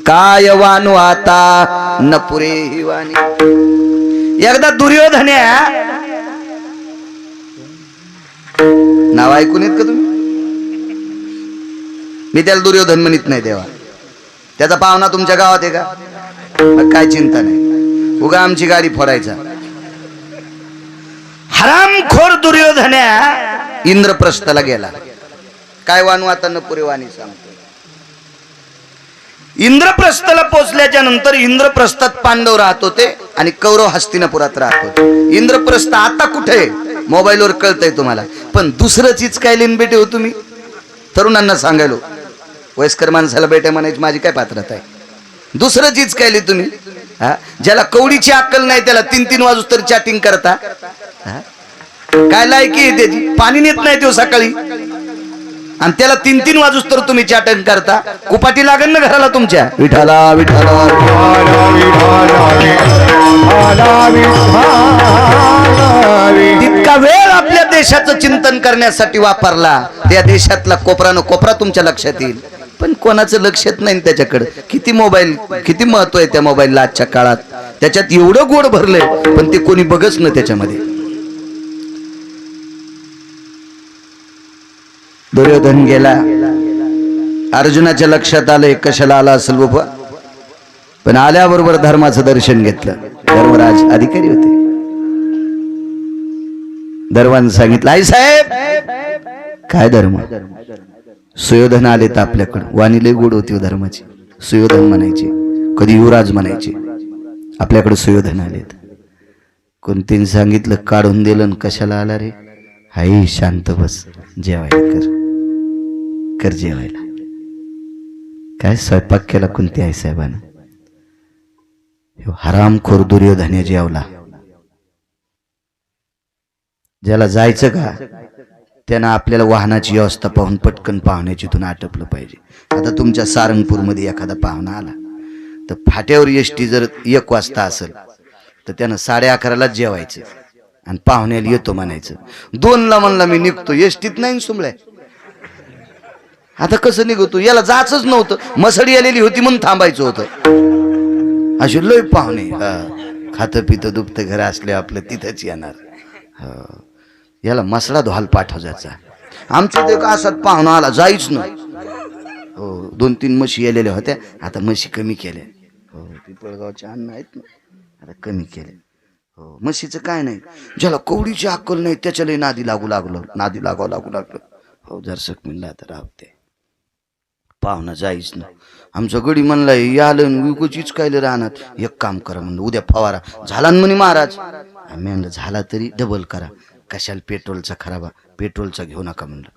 काय वानू आता न पुरे ही वाणी। एकदा दुर्योधन्या नाव ऐकून येत का तुम्ही? मी त्याला दुर्योधन म्हणत नाही देवा, त्याचा पाहुणा तुमच्या गावात आहे का? मग काय चिंता नाही, उगा आमची गाडी फोडायचा। हरामखोर दुर्योधन्या इंद्रप्रस्थाला गेला। काय वानू आता न पुरे वाणी सांगतो। इंद्रप्रस्थाला पोहोचल्याच्या नंतर इंद्रप्रस्थात पांडव राहत होते आणि कौरव हस्तिनापुरात राहत होते। इंद्रप्रस्थ आता कुठे मोबाईलवर कळतंय तुम्हाला, पण दुसरं चीज काय लिन बेटे हो तुम्ही? तरुणांना सांगायलो, वयस्कर माणसाला बेटे म्हणायची माझी काय पात्रता आहे? दुसरं चीज काय लिहि तुम्ही? ज्याला कवडीची अक्कल नाही त्याला 3-3 वाजूस तर चॅटिंग करता, काय लायकी त्याची? पाणी नेत नाही तो सकाळी आणि त्याला 3-3 वाजूस तर तुम्ही चॅटिंग करता। कुपाटी लागेल ना घराला तुमच्या। विठाला विठाला तितका वेळ आपल्या देशाचं चिंतन करण्यासाठी वापरला, त्या देशातला कोपरा न कोपरा तुमच्या लक्षात येईल, पण कोणाचं लक्षात नाही त्याच्याकडे। किती मोबाईल, किती महत्व आहे त्या मोबाईलला आजच्या काळात, त्याच्यात एवढं गोड भरलंय पण ते कोणी बघच न त्याच्यामध्ये। दुर्योधन गेला, अर्जुनाच्या लक्षात आलं कशाला आला असेल बाबा, पण आल्याबरोबर धर्माचं दर्शन घेतलं। धर्मराज अधिकारी होते, धर्मानं सांगितलं आई साहेब काय धर्म? सुयोधन आलेत आपल्याकडं, वाणी लय गोड होती धर्माची। सुयोधन म्हणायचे, कधी युवराज म्हणायचे, आपल्याकडे सुयोधन आलेत। कोणतीने सांगितलं काढून दिलं, कशाला आला रे? हाय शांत बस, जेवायला कर जेवायला। काय स्वयंपाक केला कोणती आई साहेबानं? हरामखोर दुर्योधन जेवला। ज्याला जायचं का त्यानं आपल्याला वाहनाची व्यवस्था पाहून पटकन पाहुण्याची तिथून आटपलं पाहिजे। आता तुमच्या सारंगपूरमध्ये एखादा पाहुणा आला तर फाट्यावर एसटी जर 1 वाजता असेल तर त्यानं 11:30लाच जेवायचं आणि पाहुण्याला येतो म्हणायचं। 2ला म्हणला मी निघतो, एसटीत नाही सुमलाय। आता कसं निघतो? याला जायचंच नव्हतं, मसडी आलेली होती म्हणून थांबायचं होतं। असे लय पाहुणे, खातं पितं दुपतं घर असले आपलं तिथंच येणार। याला मसळा धुवाल पाठवायचा। आमच्या ते का असात पाहुणा आला जायच ना, हो 2-3 म्हशी आलेल्या होत्या, आता म्हशी कमी केल्या। हो पिपळगावच्या अन्न आहेत ना, आता कमी केल्या। हो म्हशीचं काय नाही, ज्याला कवडीची अक्कल नाही त्याच्याला नादी लागावं लागलं। हो जरसक म्हणलं आता राहते, पाहुणा जायच ना। आमचा गडी म्हणला यालं विकूचीच कायले राहणार, एक काम करा म्हणलं उद्या फवारा झाला म्हणे महाराज। आम्ही म्हणलं झाला तरी डबल करा, कशाला पेट्रोलचा खराबा, पेट्रोलचा घेऊ नका म्हणलं,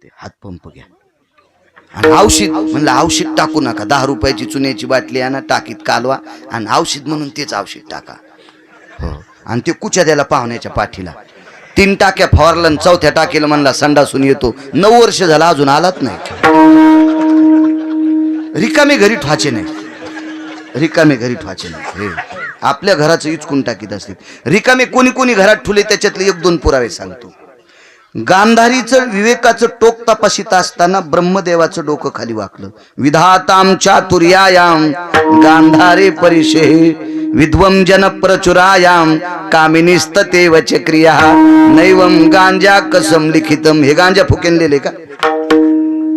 ते हातपंप घ्या। आणि औषध म्हणलं औषध टाकू नका, 10 रुपयाची चुन्याची बाटली आणा, टाकीत कालवा आणि औषध म्हणून तेच औषध टाका। हो आणि ते कुच्या द्याला पाहुण्याच्या पाठीला 3 टाक्या फवारला, 4थ्या टाकीला म्हणला संडासून येतो। 9 वर्ष झाला अजून आलात नाही। रिकामे घरी ठवाचे नाही, रिकामे घरी ठवाचे नाही। आपल्या घराचं इचकून टाकीत असते रिकामे। कोणी घरात ठुले त्याच्यातले 1-2 पुरावे सांगतो। गांधारीचं विवेकाचं टोक तपासित असताना ब्रह्मदेवाचं डोकं खाली वाकलं। विधाताम चातुर्यायाम गांधारे परिशे विद्वम जन प्रचुरायाम कामिनीस्ततेव च क्रिया नैवम गांजा कसम लिखितम। हे गांजा फुकेनलेले का?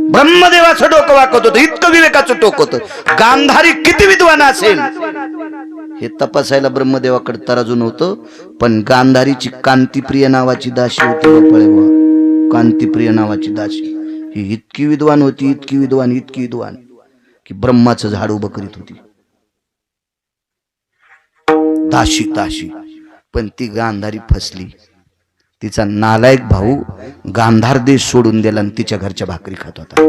ब्रह्मदेवाचं डोकं वाकत होतं, इतकं विवेकाचं टोक होतं। गांधारी किती विद्वान असेल हे तपासायला ब्रह्मदेवाकडे तराजू नव्हतं, पण गांधारीची कांतीप्रिय नावाची दासी होती। कांतीप्रिय नावाची दासी ही इतकी विद्वान होती, इतकी विद्वान की ब्रह्माचं झाड उभं करीत होती। दाशी पण ती गांधारी फसली। तिचा नालायक भाऊ गांधार देश सोडून दिला आणि तिच्या घरच्या भाकरी खात होता।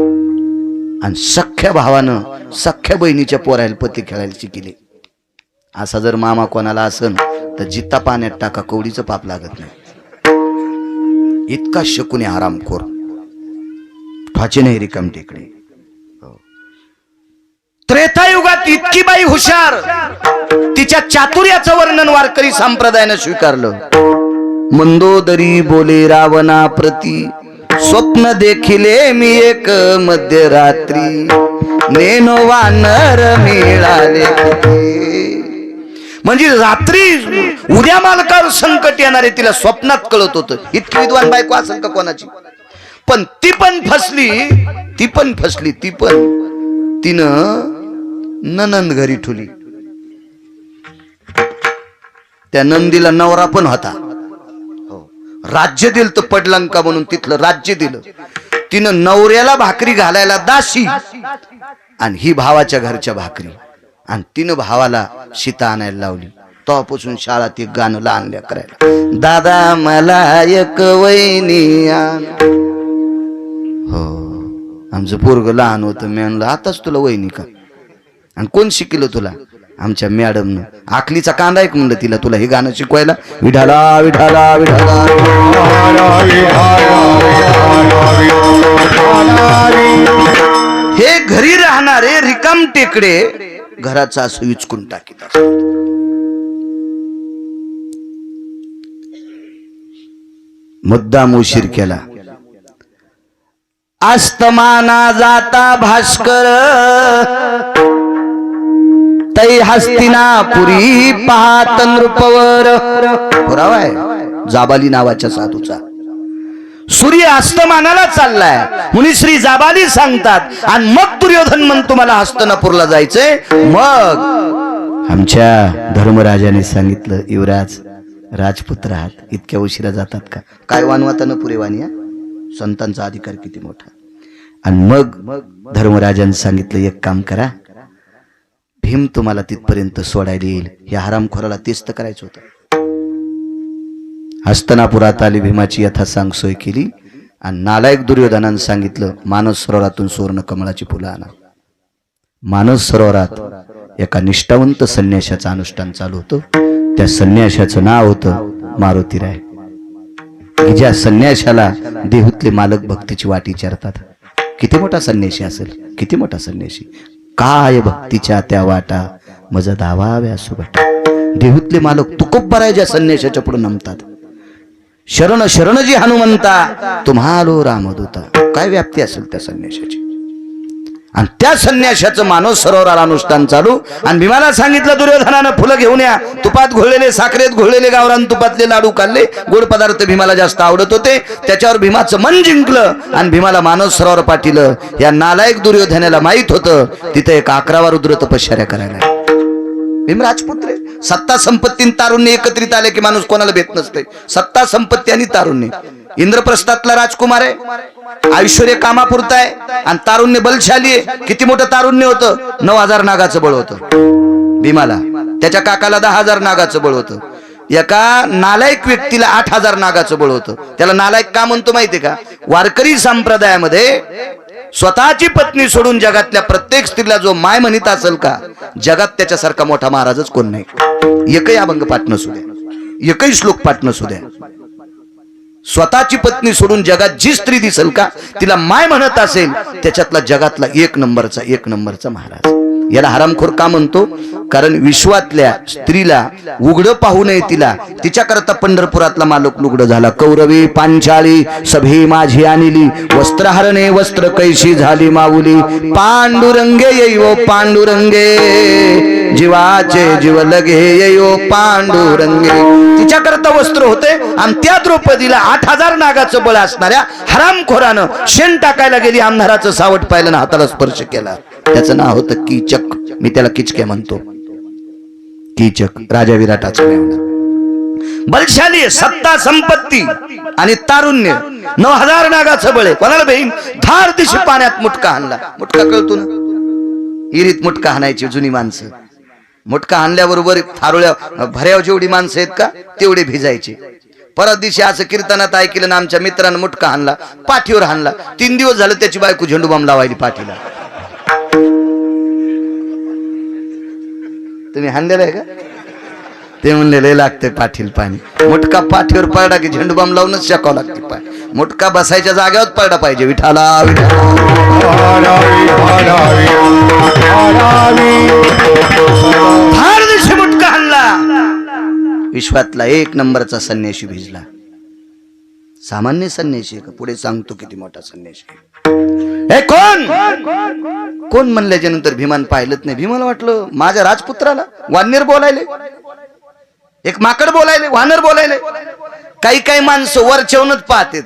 आणि सख्या भावानं सख्या बहिणीच्या पोरायला पती खेळायला शिकले। असा जर मामा कोणाला असन तर जित्ता पाण्यात टाका, कवडीचं पाप लागत नाही। इतका शकुनी हरामखोर, ठाचे नाही रिकाम टेकडे। त्रेतायुगात इतकी बाई हुशार, तिच्या चातुर्याचं वर्णन वारकरी संप्रदायानं स्वीकारलं। मंदोदरी बोले रावणा प्रती स्वप्न देखिले मी एक मध्यरात्री, नेनो वानर मिळाले किती. म्हणजे रात्री उद्या मालकावर संकट येणार आहे तिला स्वप्नात कळत होतं. इतकी विद्वान बायको असेल का कोणाची? पण ती पण फसली. तिनं ननंद घरी ठुली. त्या नंदीला नवरा पण होता, राज्य दिलं तर पडलंका म्हणून तिथलं राज्य दिलं. तिनं नवऱ्याला भाकरी घालायला दासी आणि ही भावाच्या घरच्या भाकरी, आणि तिनं भावाला सीता आणायला लावली. तेव्हापासून शाळात एक गाणं लहान करायला, दादा मला एक वहिनी आण. हो, आमचं पोरग लहान होतं. मी म्हणलं आताच तुला वहिनी का? आणि कोण शिकलं तुला? आमच्या मॅडमनं. आखलीचा कांदा एक म्हणलं तिला, तुला हे गाणं शिकवायला. विठाला विठाला विठाला हे घरी राहणारे रिकाम टेकडे घराचा असं विचकून टाकीत असतात. मुद्दाम उशीर केला. अस्तमाना जाता भास्कर, तै हस्तिनापुरी पाहत नृपवर. पुरावा आहे जाबाली नावाच्या साधूचा. सूर्य अस्तमानाला चाललाय मुनिश्री जाबाली सांगतात, आणि मग दुर्योधन म्हणतो मला हस्तिनापूरला जायचंय. मग आमच्या धर्मराजाने सांगितलं, युवराज राजपुत्र आहात, इतक्या उशिरा जातात का? काय वानवातानं पुरे वानिया, संतांचा अधिकार किती मोठा. आणि मग धर्मराजाने सांगितलं, एक काम करा, भीम तुम्हाला तिथपर्यंत सोडायला येईल. या हरामखोराला तेच तर करायचं होतं. हस्तिनापुरात आली, भीमाची यथासांग सोय केली, आणि नालायक दुर्योधनानं सांगितलं, मानस सरोवरातून सुवर्ण कमळाची फुलं आणा. मानस सरोवरात एका निष्ठावंत संन्याशाचं अनुष्ठान चालू होतं. त्या संन्याशाचं नाव होतं मारुतीराय. ज्या संन्याशाला देहूतले मालक भक्तीची वाट विचारतात. किती मोठा संन्याशी असेल, किती मोठा संन्याशी. काय भक्तीच्या त्या वाटा मज धावाव्या सुबट. देहूतले मालक तुकोबराच्या संन्याशाच्या पुढे नमतात. शरण शरणजी हनुमंता, तुम्हालो रामदूता. काय व्याप्ती असेल त्या संन्याशाची. आणि त्या संन्याशाचं मानस सरोवराला अनुष्ठान चालू. आणि भीमाला सांगितलं दुर्योधनानं, फुलं घेऊन या. तुपात घोळलेले, साखरेत घोळलेले गावरान तुपातले लाडू खाल्ले. गोड पदार्थ भीमाला जास्त आवडत होते. त्याच्यावर भीमाचं मन जिंकलं आणि भीमाला मानस सरोवर पाठिलं. या नालायक दुर्योधनाला माहित होतं तिथे एक 11वा रुद्र तपश्चर्या करायला. भीम राजपुत्र, सत्ता संपत्ती तारुण्य एकत्रित आले की माणूस कोणाला भेट नसते. सत्ता संपत्ती आणि तारुण्य. इंद्रप्रस्थातला राजकुमार आहे, ऐश्वर्य कामापुरता आहे, आणि तारुण्य बलशाली आहे. किती मोठं तारुण्य होतं, 9000 नागाचं बळ होतं भीमाला. त्याच्या काकाला 10,000 नागाचं बळ होतं. एका नालायक व्यक्तीला 8,000 नागाचं बळ होतं. त्याला नालायक का म्हणतो माहितीये का? वारकरी संप्रदायामध्ये स्वतःची पत्नी सोडून जगातल्या प्रत्येक स्त्रीला जो माय म्हणत असेल का, जगात त्याच्यासारखा मोठा महाराजच कोण नाही. एकही अभंग पाठ नसू द्या, एकही श्लोक पाठ नसू द्या. स्वतःची पत्नी सोडून जगात जी स्त्री दिसेल का, तिला माय म्हणत असेल, त्याच्यातला जगातला एक नंबरचा महाराज. याला हरामखोर का म्हणतो? कारण विश्वातल्या स्त्रीला उघड पाहू नये तिला, तिच्याकरता पंढरपुरातला मालक लुगड झाला. कौरवी पांचाळी सभी माझी आणली, वस्त्रहरणे वस्त्र कैशी झाली माऊली. पांडुरंगे येयो पांडुरंगे, जीवाचे जीव लगे येयो पांडुरंगे. तिच्याकरता वस्त्र होते, आणि त्या द्रौपदीला 8,000 नागाचं बळ असणाऱ्या हरामखोरानं शेण टाकायला गेली. अंधाराचं सावट पाहिलं ना हाताला स्पर्श केला. त्याचं नाव होतं कीचक. मी त्याला किचके म्हणतो. कीचक राजा विराटाचा मेवणा. बलशाली, सत्ता संपत्ती आणि तारुण्य. 9,000 नागाचं बळ. कोणाला बहीण? धार दिशी पाण्यात मुटका हाणला. मुटका कळतो ना, इरीत मुटका हाणायची जुनी माणसं. मुटका हाणल्याबरोबर थारोळ्या भऱ्याव जेवढी माणसं आहेत का तेवढे भिजायचे. परत दिवशी असं कीर्तनात ऐकलं ना, आमच्या मित्रानं मुटका हाणला, पाठीवर हाणला. 3 दिवस झालं त्याची बायको झेंडूबाम लावायली पाठीला. तुम्ही हाणलेलं आहे का? ते म्हणले लय लागते पाठील पाणी. मुटका पाठीवर पडला की झेंडूबाम लावूनच शेकावं लागते पाय. मुटका बसायच्या जागेवर पडला पाहिजे. विठाला फार दिवशी मुटका हाणला. विश्वातला 1 नंबरचा संन्याशी भिजला. सामान्य संन्याशी का? पुढे सांगतो किती मोठा संन्याशी. हे कोण कोण म्हणल्याच्या नंतर भीमान पाहिलंच नाही. भीमाला वाटलं माझ्या राजपुत्राला वानर बोलायले, एक माकड बोलायले, वानर बोलायले. काही काही माणसं वर ठेवूनच पाहते.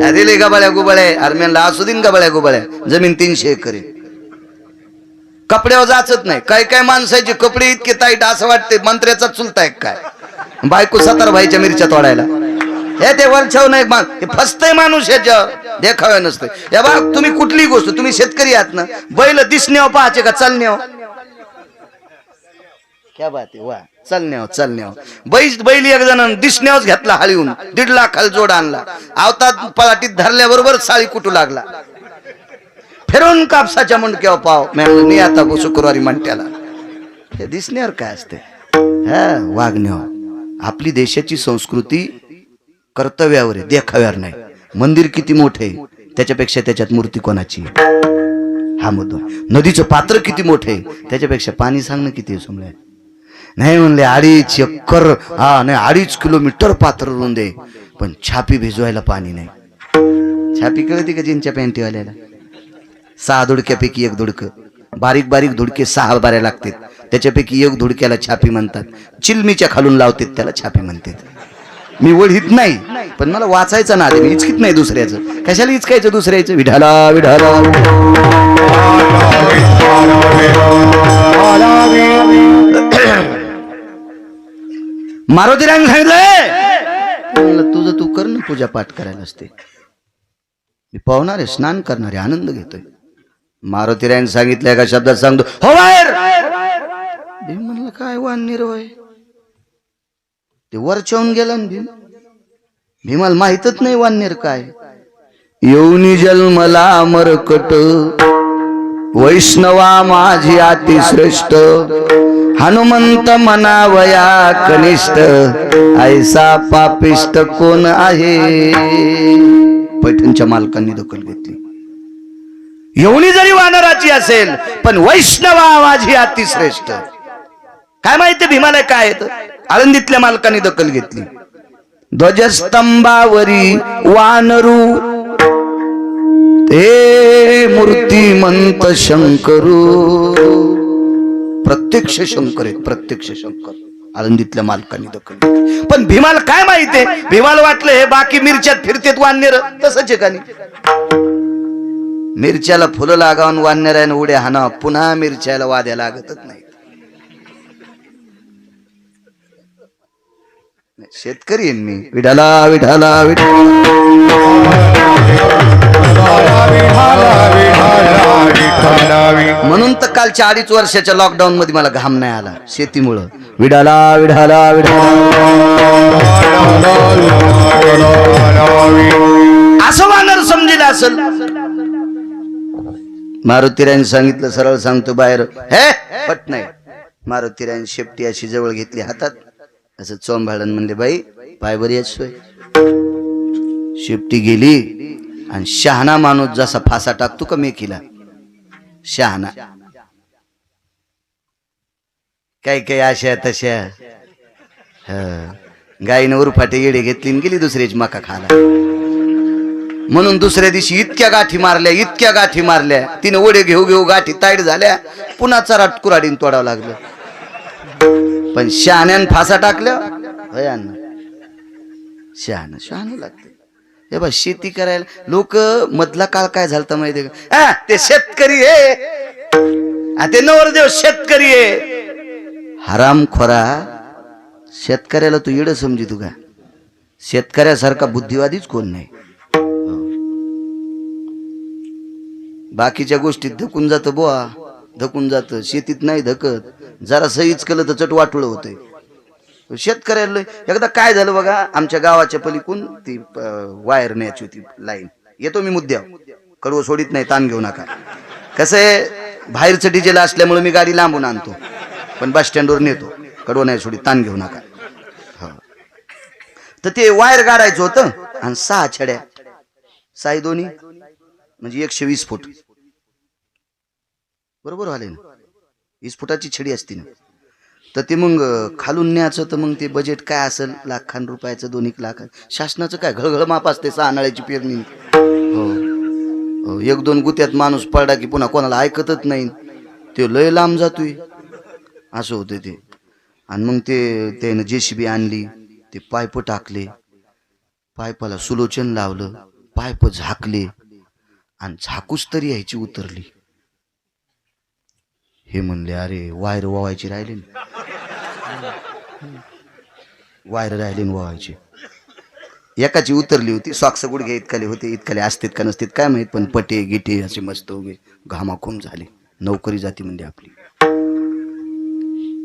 अरे ले गबाळ्या गुबळ्या, आर्म्याला असू दिन गबाळ्या गुबळ्या, जमीन 300 एकर आहे. कपड्यावर जाचत नाही. काही काही माणसाचे कपडे इतके ताईट असं वाटते मंत्र्याचा चुलताय काय. बायको 17 भाईच्या मिरच्या तोडायला हे ते वरछाव नाही. फसतय माणूस याच्या देखाव्या नसतं. या बा तुम्ही कुठली गोष्ट, तुम्ही शेतकरी आहात ना, बैल दिसण्यावर पाहायचे का चालण्यावर? क्या बात आहे, वा चालण्यावर. बैल एक जण दिसण्यावर घेतला हळीहून 1.5 लाखाला जोड आणला. आवतात पलाटीत धरल्याबरोबर साळी कुटू लागला. फिरून कापसाच्या मुंडक्यावर पाव मी आता शुक्रवारी म्हणत्याला. हे दिसण्यावर काय असते, हा वागण्यावर. आपली देशाची संस्कृती कर्तव्यावर आहे, देखाव्यावर नाही. मंदिर किती मोठे त्याच्यापेक्षा त्याच्यात मूर्ती कोणाची, हा मुद्दा. नदीचं पात्र किती मोठे त्याच्यापेक्षा पाणी सांगणं किती आहे समजा. नाही म्हणले 2.5 एकर, हा नाही 2.5 किलोमीटर पात्र रुंदे, पण छापी भिजवायला पाणी नाही. छापी कळती का जिंच्या पॅन्टीवाल्याला? 6 धुडक्यापैकी 1 धुडकं, बारीक बारीक धुडके 6 बाऱ्या लागतात, त्याच्यापैकी 1 धुडक्याला छापी म्हणतात. चिलमीच्या खालून लावतात त्याला छापी म्हणतात. मी ओढीत नाही, पण मला वाचायचं ना, मी इचकीत नाही दुसऱ्याचं. कशाला इचकायचं दुसऱ्याचं? विठाला विठाला. मारुतीरांनी सांगितलंय तुझं तू कर ना, पूजा पाठ करायला असते. मी पावणार आहे, स्नान करणारे, आनंद घेतोय. मारुतीरांनी सांगितलंय का शब्दात सांगतो हो बाहेर. भीम म्हणलं काय वानर होय, ते वर चवून गेला ना भीम. भीमाला माहितच नाही वानर काय. येऊनी जन्मला मरकट, वैष्णवा माझी अतिश्रेष्ठ, हनुमंत मनावया कनिष्ठ, ऐसा पापिष्ट कोण आहे. पैठणच्या मालकांनी दखल घेतली. येऊनी जरी वानराची असेल पण वैष्णवा माझी अतिश्रेष्ठ. काय माहिती भीमाला काय येत? आळंदीतल्या मालकांनी दखल घेतली. ध्वजस्तंभावरी वानरू, ते मूर्तिमंत शंकरू. प्रत्यक्ष शंकर आहेत, प्रत्यक्ष शंकर. आळंदीतल्या मालकांनी दखल घेतली. पण भीमाला काय माहितीये? भीमाला वाटलं हे बाकी मिरच्यात फिरतेत वानर, तसंच आहे का नाही? मिरच्याला फुलं लागावून वानरायनं उड्या हाना, पुन्हा मिरच्याला वाद्या लागतच नाही. शेतकरी मी. विठाला विठाला म्हणून तर कालच्या 2.5 वर्षाच्या लॉकडाऊन मध्ये मला घाम नाही आला शेतीमुळं. विठाला विठाला विठाला असं वानर समजेल असेल. मारुतीरायने सांगितलं, सरळ सांगतो बाहेर हे पट नाही. मारुतीरायने शेपटी अशी जवळ घेतली हातात, असं चोंभाळून म्हणले बाई पाय बरी याच. शेपटी गेली आणि शहाणा माणूस जसा फासा टाकतो का मेखीला, शहाणा. काही काही अशा तशा गायीनं उरफाटे येडे घेतली आणि गेली दुसऱ्याची मका खाला. म्हणून दुसऱ्या दिवशी इतक्या गाठी मारल्या तिने ओढे घेऊ घेऊ गाठी ताईट झाल्या, पुन्हा चराट कुराडीन तोडावं लागलं. पण शहाण्यान फासा टाकल्या शहाणं लागते. हे बा शेती करायला लोक. मधला काळ काय झालता माहितीये का? ते शेतकरी आहे, ते नवरदेव शेतकरी आहे. हरामखोरा शेतकऱ्याला तू येडं समजितो का? शेतकऱ्यासारखा बुद्धिवादीच कोण नाही. बाकीच्या गोष्टीत धकून जातं बुवा, धकून जातं. शेतीत नाही धकत. जरा सहीच केलं तर चट वाटुळ होतंय. शेतकऱ्याला एकदा काय झालं बघा, आमच्या गावाच्या पलीकडून ती वायर न्यायची होती लाईन. येतो मी मुद्द्यावर, कडवं सोडित नाही, ताण घेऊ नका. कसं आहे, बाहेरचं डिझेल असल्यामुळे मी गाडी लांबून आणतो, पण बस स्टँडवर नेतो. कडवं नाही सोडित, ताण घेऊ नका. तर ते वायर गाडायचं होतं आणि 6 छड्या, 6 दोन्ही म्हणजे 120 फूट बरोबर झाले ना. 20 फुटाची छडी असती ना. तर ते मग खालून न्यायचं तर मग ते बजेट काय असेल लाखां रुपयाचं 2-1 लाख शासनाचं काय घळघळ माप असते 6 नाळ्याची पेरणी हो हो 1-2 गुत्यात माणूस पडला की पुन्हा कोणाला ऐकतच नाही ते लय लांब जातोय असं होतं ते आणि मग ते त्यानं JCB आणली ते पाईप टाकले पाईपाला सुलोचन लावलं पाईप झाकले आणि झाकूस तरी यायची उतरली हे म्हणले अरे वायर वावायची राहिली ना वायर राहिली ना वावायची एकाची उतरली होती सॉक्स गुडघे इतकाले होते इतकाले असतात का नसतात काय माहित पण पटे गिटे असे मस्त उभे घामाखूम झाले नोकरी जाती म्हणजे आपली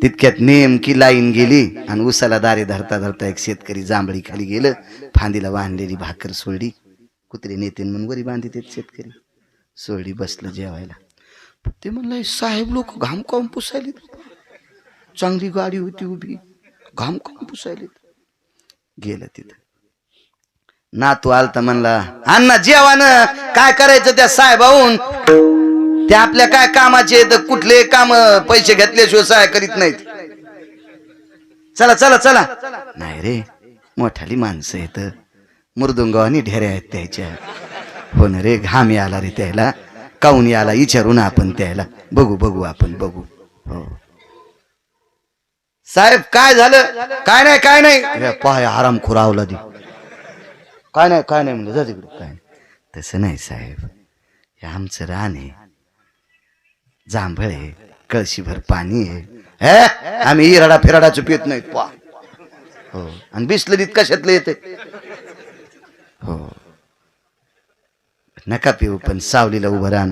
तितक्यात नेमकी लाईन गेली आणि उसाला दारे धरता धरता एक शेतकरी जांभळी खाली गेलं फांदीला बांधलेली भाकर सोडली कुत्रे नेते म्हणून वरी बांधित शेतकरी सोडली बसलं जेवायला ते म्हणलं साहेब लोक घाम काऊन पुसायले चांगली गाडी होती उभी घाम काऊन पुसायले गेलं तिथं नातू आलता म्हणला अण्णा जेवानं काय करायचं त्या साहेबाहून ते आपल्या काय कामाचे तर कुठले काम पैसे घेतल्याशिवाय सहाय्य करीत नाहीत चला चला चला नाही रे मोठाली माणसं येत मृदुंगावानी ढेऱ्या आहेत त्याच्या हो ना रे घाम याला रे त्याला काऊन याला विचारू ना आपण त्याला बघू बघू आपण बघू हो साहेब काय झालं काय नाही पाय आराम खुरावला दे काय नाही म्हणजे जा तिकडे काय तसं नाही साहेब हे आमचं रान आहे जांभळ आहे कळशीभर पाणी आहे आम्ही इराडा फिराडाच पित नाहीत पा हो आणि बिसलरीत कशातलं येते हो नका पिऊ पण सावलीला उभं राहण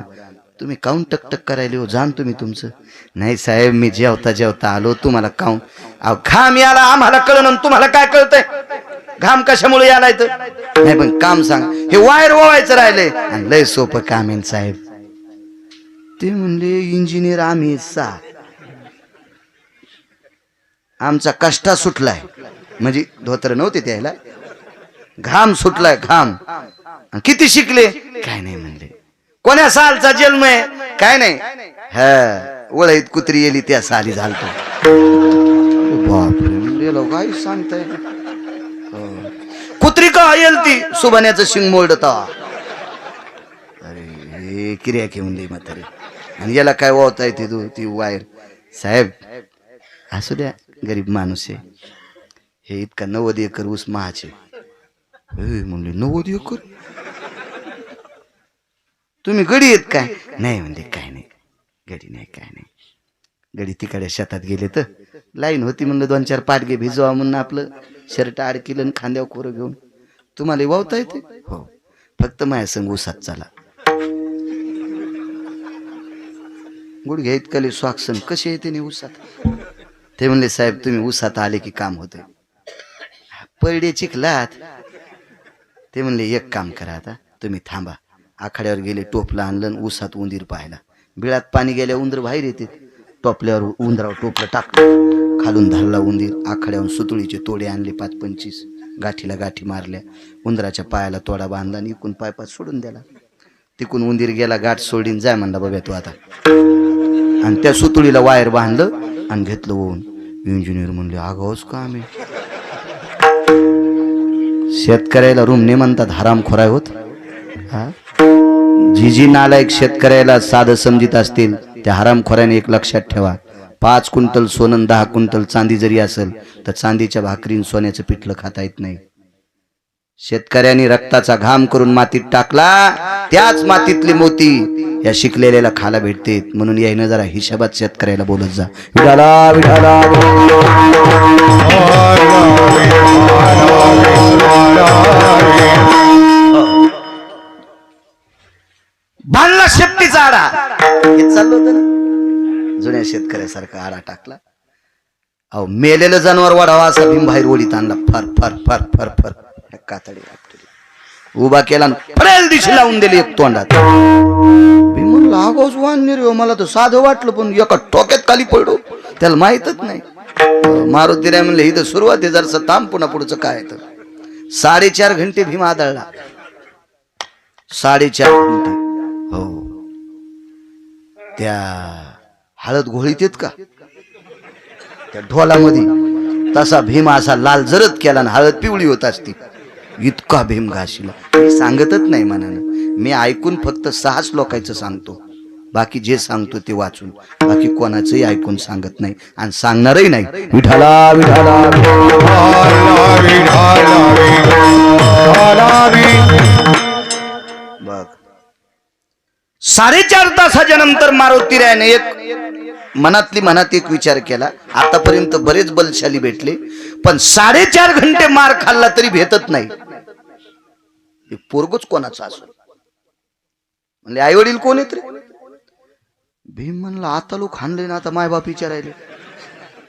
तुम्ही काऊन टकटक करायला हो जाण तुम्ही तुमचं नाही साहेब मी जेवता आलो तुम्हाला काऊन अहो घाम याला आम्हाला कळलं तुम्हाला काय कळतंय घाम कशामुळे यालाय तर नाही पण काम सांग हे वायर ओवायचं राहिले आणि लय सोपं काम आहे साहेब ते म्हणले इंजिनियर आम्ही आमचा कष्टा सुटलाय म्हणजे धोतर नव्हते त्याला घाम सुटलाय घाम किती शिकले काय नाही म्हणले कोण्या सालचा जन्म आहे काय नाही हा वळईत कुत्री येली त्या साली झालतो बापरे काय सांगताय कुत्री का येल ती सुभाण्याचं शिंग मोडता अरे किर्या घेऊन दे म्हातारे आणि याला काय वावता येते तू ती वायर साहेब असू द्या गरीब माणूस आहे हे इतका 90 एकर ऊस महाचे म्हणले 90 एकर तुम्ही गडी येत काय नाही म्हणले काय नाही गडी नाही काय नाही गडी तिकडे शेतात गेले तर लाईन होती म्हणलं 2-4 पाटगे भिजवा म्हणून आपलं शर्ट अडकिलं खांद्यावर खोरं घेऊन तुम्हाला वावता येते हो फक्त माझ्या संग ऊसात चला गुडघ्या इतकले स्वाक्षण कसे येते नाही ऊसात ते म्हणले साहेब तुम्ही ऊसात आले की काम होते परडे चिखलात ते म्हणले एक काम करा आता तुम्ही थांबा आखाड्यावर गेले टोपलं आणलं ऊसात उंदीर पाहायला बिळात पाणी गेल्या उंदीर बाहेर येते टोपल्यावर उंदरावर टोपलं टाकलं खालून धरला उंदीर आखाड्यावर सुतळीचे तोडे आणले 5-25 गाठीला गाठी मारल्या उंदराच्या पायाला तोडा बांधला आणि इकून पायपात सोडून द्याला तिकून उंदीर गेला गाठ सोडीन जाय म्हणला बघा तू आता आणि त्या सुतळीला वायर बांधलं आणि घेतलं होऊन इंजिनियर म्हणले आगाऊच का आम्ही शेतकऱ्याला रूमने म्हणतात हरामखोराय होत हा जी नालायक शेतकऱ्याला साधं समजित असतील त्या हरामखोऱ्याने एक लक्षात ठेवा 5 क्विंटल सोनं 10 क्विंटल चांदी जरी असेल तर चांदीच्या भाकरीन सोन्याचं पिठलं खाता येत नाही शेतकऱ्यांनी रक्ताचा घाम करून मातीत टाकला त्याच मातीतले मोती या शिकलेल्याला खाला भेटते म्हणून यायनं जरा हिशोबात शेतकऱ्याला बोलत जा विठाला विठाला बांधला शेपटीचा आडा हे चाललं होतं ना जुन्या शेतकऱ्यासारखा आडा टाकला अहो मेलेलं जनावर वाढावा असा भीम बाहेर ओढीत आणला फर फर फर फर फर कातडी उभा केला फरेल दिशी लावून दिली एक तोंडात मी म्हणलं आगोज वाढणे रे मला तर साधं वाटलं पण एका टोक्यात खाली पडलो त्याला माहितच नाही मारुती राय म्हणले इथं सुरुवात आहे जरसं थांब पुन्हा पुढचं काय तर 4.5 घंटे भीम आदळला 4.5 घंटे हो त्या हळद घोळीत का त्या ढोलामध्ये तसा भीम असा लाल जरद केला आणि हळद पिवळी होत असती. इतका भीम घाशीला. मी सांगतच नाही मनानं, मी ऐकून फक्त 6 लोकांचं सांगतो. बाकी जे सांगतो ते वाचून, बाकी कोणाचंही ऐकून सांगत नाही आणि सांगणारही नाही. विठाला विठाला बघ. 4.5 तासाच्या नंतर मारुतीरायाने एक मनात एक विचार केला. आतापर्यंत बरेच बलशाली भेटले, पण 4.5 घंटे मार खाल्ला तरी भेटत नाही. पोरगच कोणाचा असो. म्हणले आई वडील कोण आहेत रे? भीम म्हणला आता लोक हाणले ना, आता माय बाप विचारायले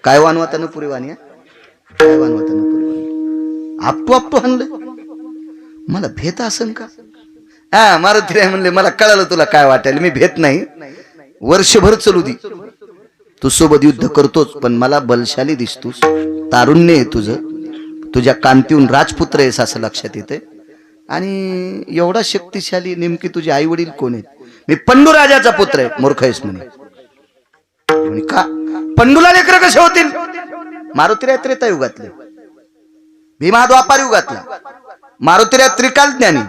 काय वानवातानं पुरी वाणी, काय वानवातानं पुरी वाणी, आपटू हाणलं. मला भेट असन का? हा मारुतीराय म्हणले मला कळालं तुला काय वाटायला, मी भेट नाही, वर्षभर चलू दे, तू सोबत युद्ध करतोच, पण मला बलशाली दिसतोस, तारुण्य आहे तुझं, तुझ्या कांतीहून राजपुत्र आहेस असं लक्षात येते. आणि एवढा शक्तिशाली, नेमकी तुझे आई वडील कोण आहेत? मी पंडूराजाचा पुत्र आहे. मूर्ख आहेस म्हणे. का पंडूला लेकर कसे होतील? मारुतीराय त्रेता युगातले, भीमा द्वापार युगातला, मारुतीराय त्रिकाल ज्ञानी.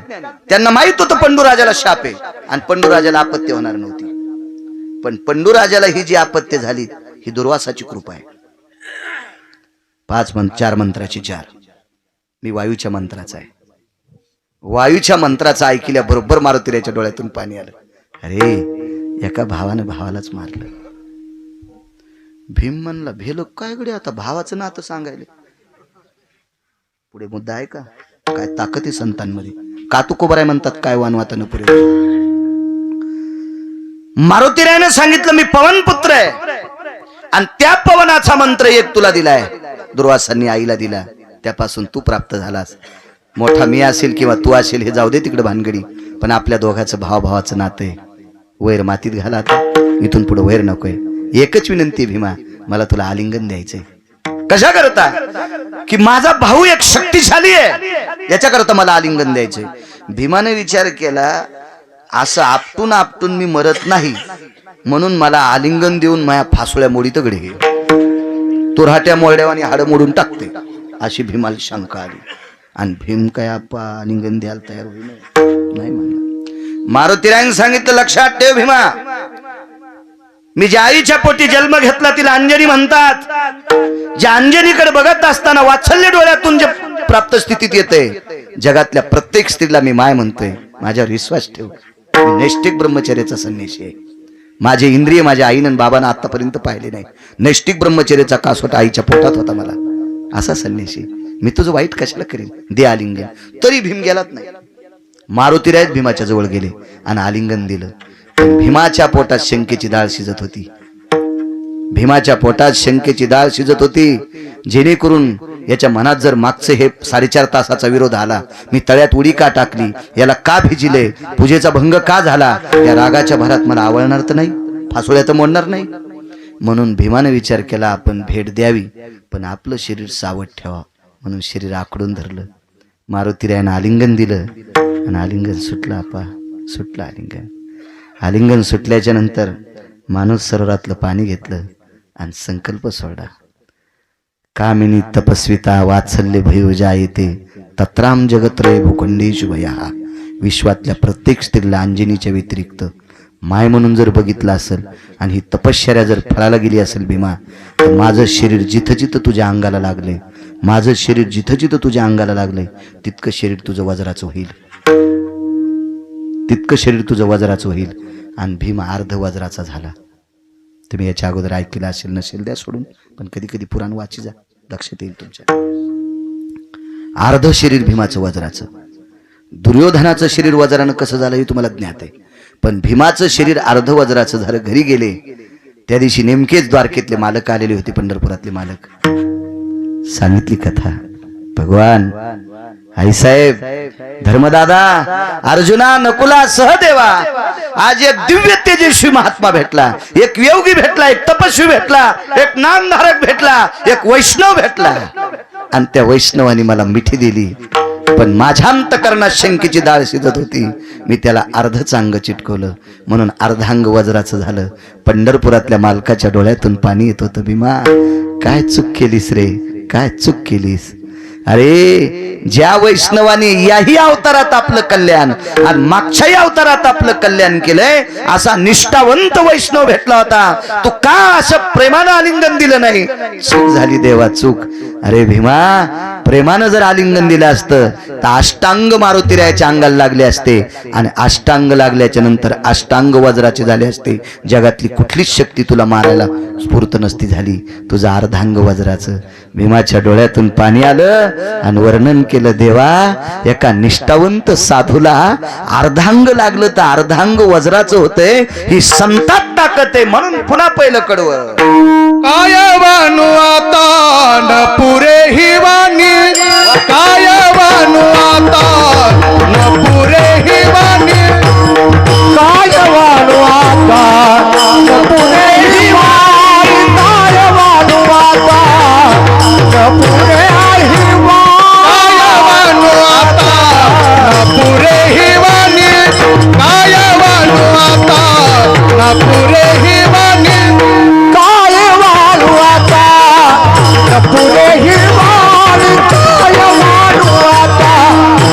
त्यांना माहित होतं पंडूराजाला शाप आहे आणि पंडूराजाला आपत्ती होणार नव्हती. पण पंडूराजाला ही जी आपत्ती झाली ही दुर्वासाची कृपा आहे. 4 मंत्राची 4. मी वायूच्या मंत्राचा आहे. वायूच्या मंत्राचा ऐकल्याबरोबर मारुतीरायाच्या डोळ्यातून पाणी आलं. अरे एका भावानं भावालाच मारलं. भीम म्हणला भेलो काय गडे, आता भावाचं नातं सांगायला पुढे मुद्दा आहे का? काय ताकद आहे संतांमध्ये? का तू कोबराय म्हणतात काय वानवातानं पुरे. मारुतीरायाने सांगितलं मी पवन पुत्र आहे आणि त्या पवनाचा मंत्र एक तुला दिलाय, दुर्वासांनी आईला दिला, त्यापासून तू प्राप्त झालास. मोठा मी असेल किंवा तू असेल हे जाऊ दे तिकडे भानगडी, पण आपल्या दोघांचं भावाचं नातं आहे. वैर मातीत घाला, इथून पुढे वैर नकोय. एकच विनंती भीमा, मला तुला आलिंगन द्यायचंय. कशा करता? की माझा भाऊ एक शक्तिशाली आहे, याच्या करता मला आलिंगन द्यायचंय. भीमाने विचार केला असं आपटून मी मरत नाही, म्हणून मला आलिंगन देऊन माझ्या फासोळ्या मोडीत घडे घे, तुराट्या मोरड्यावानी हाडं मोडून टाकते, अशी भीमाला शंका आली. आणि भीम काय आपा आलिंगन द्यायला तयार होईल नाही म्हणलं. मारुतीरायाने सांगितलं लक्षात ठेव भीमा, मी ज्या आईच्या पोटी जन्म घेतला तिला अंजनी म्हणतात. ज्या अंजनीकडे बघत असताना वात्सल्य डोळ्यातून जे प्राप्त स्थितीत येते, जगातल्या प्रत्येक स्त्रीला मी माय म्हणतोय. माझ्यावर विश्वास ठेव, मी नैष्टिक ब्रह्मचर्याचा संन्यासी आहे. माझे इंद्रिय माझ्या आईनं बाबांना आतापर्यंत पाहिले नाही. नैष्टिक ब्रह्मचर्याचा कासोटा आईच्या पोटात होता मला. असा संन्यासी मी तुझं वाईट कशाला करेन, दे आलिंगन. तरी भीम गेलात नाही. मारुतीराय भीमाच्या जवळ गेले आणि आलिंगन दिलं. पण भीमाच्या पोटात शंकेची डाळ शिजत होती. भीमाच्या पोटात शंकेची डाळ शिजत होती, जेणेकरून याच्या मनात जर मागचं हे 4.5 तासाचा विरोध आला, मी तळ्यात उडी का टाकली, याला का भिजिले, पूजेचा भंग का झाला, या रागाच्या भरात मला आवडणार तर नाही, फासोळ्या तर मोडणार नाही. म्हणून भीमाने विचार केला आपण भेट द्यावी, पण आपलं शरीर सावध ठेवा. म्हणून शरीर आकडून धरलं. मारुतीरायानं आलिंगन दिलं आणि आलिंगन सुटलं. आपा सुटलं आलिंगन. आलिंगन सुटल्याच्या नंतर माणूस सरोवरातलं पाणी घेतलं आणि संकल्प सोडा. कामिनी तपस्विता वात्सल्य भयोजा येते तत्राम जगत्रय भूखंडेषु भयः. विश्वातल्या प्रत्येक स्त्रीला अंजनीच्या व्यतिरिक्त माय म्हणून जर बघितलं असेल आणि ही तपश्चर्या जर फळाला गेली असेल भीमा, तर माझं शरीर जिथं जिथं तुझ्या अंगाला लागले, माझं शरीर जिथं जिथं तुझ्या अंगाला लागले, तितकं शरीर तुझं वज्राचं होईल, तितकं शरीर तुझं वज्राचं होईल. आणि भीम अर्ध वज्राचा झाला. तुम्ही याच्या अगोदर ऐकलं असेल, नसेल द्या सोडून, पण कधी कधी पुराण वाची जा, लक्षात येईल तुमच्या. अर्ध शरीर भीमाचं वज्राचं. दुर्योधनाचं शरीर वज्रानं कसं झालं हे तुम्हाला ज्ञात आहे, पण भीमाचं शरीर अर्ध वज्राचं झालं. घरी गेले त्या दिवशी नेमकेच द्वारकेतले मालक आलेले होते, पंढरपुरातले मालक. सांगितली कथा. भगवान आईसाहेब, धर्मदादा, अर्जुना, नकुला, सहदेवा, आज एक दिव्य तेजस्वी महात्मा भेटला, एक योगी भेटला, एक तपस्वी भेटला, एक नामधारक भेटला, एक वैष्णव भेटला. आणि त्या वैष्णवाने मला मिठी दिली. पण माझ्या अंतकरणात शंकेची डाळ शिजत होती. मी त्याला अर्धच अंग चिटकवलं म्हणून अर्धांग वज्राचं झालं. पंढरपुरातल्या मालकाच्या डोळ्यातून पाणी येत होतं. भीमा, काय चूक केलीस रे, काय चूक केलीस. अरे ज्या वैष्णवाने याही अवतारात आपलं कल्याण आणि मागच्याही अवतारात आपलं कल्याण केलंय, असा निष्ठावंत वैष्णव भेटला होता. तू का असं प्रेमानं आलिंगन दिलं नाही. चूक झाली देवा, चूक. अरे भीमा, प्रेमानं जर आलिंगन दिलं असतं तर अष्टांग मारुतीरायाच्या अंगाला लागले असते आणि अष्टांग लागल्याच्या नंतर अष्टांग वज्राचे झाले असते. जगातली कुठलीच शक्ती तुला मारायला स्फूर्त नसती झाली. तुझं अर्धांग वज्राचं. भीमाच्या डोळ्यातून पाणी आलं आणि वर्णन केलं, देवा एका निष्ठावंत साधूला अर्धांग लागलं तर अर्धांग वज्राचं होतंय. ही संतात ताकद आहे म्हणून पुन्हा पहिलं कडवं. काय वानू आता न पुरे ही वाणी, काय वानू आता न पुरे ही वाणी, काय वानू आता न पुरे ही वाणी, काय वानू आता न पुरे ही वाणी, काय वानू आता न पुरे ही वाणी, काय वानू आता न पुरे ही वाणी, काय वानू आता न पुरे ही वाणी, काय वानू आता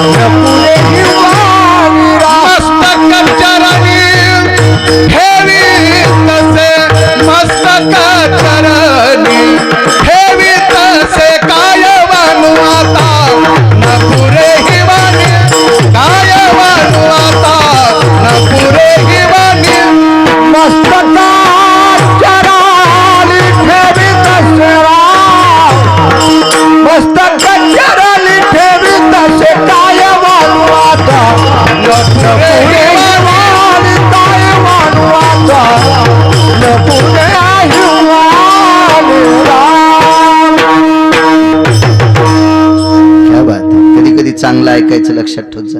न पुरे ही वाणी. मस्तक चरणी ठेवी तसे, मस्तक चरणी ठेवी तसे, काय वानू आता न पुरे ही वाणी, काय वानू आता न पुरे ही वाणी. मस्तक चरणी ठेवी तसे, मस्तक चरणी ठेवी तसे, काय वानू आता न पुरे ही वाणी, काय वानू आता न पुरे ही वाणी. क्या बात आहे. कधी कधी चांगलं ऐकायचं लक्षात ठेवत जा.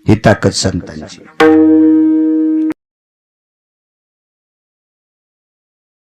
ही ताकद संतांची.